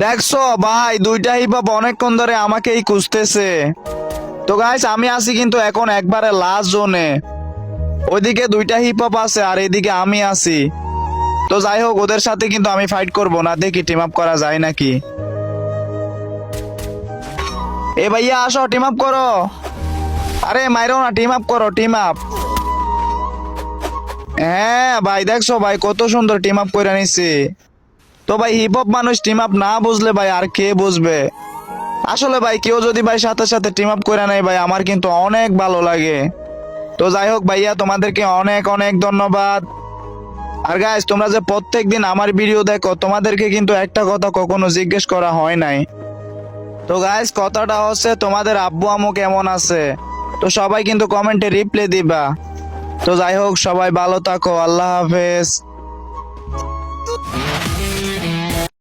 দেখছো ভাই, দুইটা হিপ হপ অনেকক্ষণ ধরে আমাকেই খুঁজতেছে। তো গাইস আমি আছি কিন্তু এখন একবারে লাস্ট জোনে। ওইদিকে দুইটা হিপ হপ আছে আর এইদিকে আমি আছি। তো যাই হোক, ওদের সাথে কিন্তু আমি ফাইট করব না, দেখি টিম আপ করা যায় নাকি। এ ভাইয়া আসো, টিম আপ করো। আরে মাইরো না, টিম আপ করো, টিম আপ। হ্যাঁ ভাই, দেখছো ভাই কত সুন্দর টিম আপ করে নিছি। তো ভাই হিপ হপ মানুষ টিম আপ না বুঝলে ভাই আর কে বুঝবে। আসলে ভাই কেউ যদি ভাই সাথে সাথে টিম আপ করে নেয় ভাই, আমার কিন্তু অনেক ভালো লাগে। তো যাই হোক ভাইয়া, তোমাদেরকে অনেক অনেক ধন্যবাদ। আর গাইস, তোমরা যে প্রত্যেকদিন আমার ভিডিও দেখো, তোমাদেরকে কিন্তু একটা কথা কখনো জিজ্ঞেস করা হয় নাই। তো গাইস, কথাটা হচ্ছে তোমাদের আব্বু আম্মু কেমন আছে। তো সবাই কিন্তু কমেন্টে রিপ্লাই দিবা। তো যাই হোক, সবাই ভালো থাকো, আল্লাহ হাফেজ।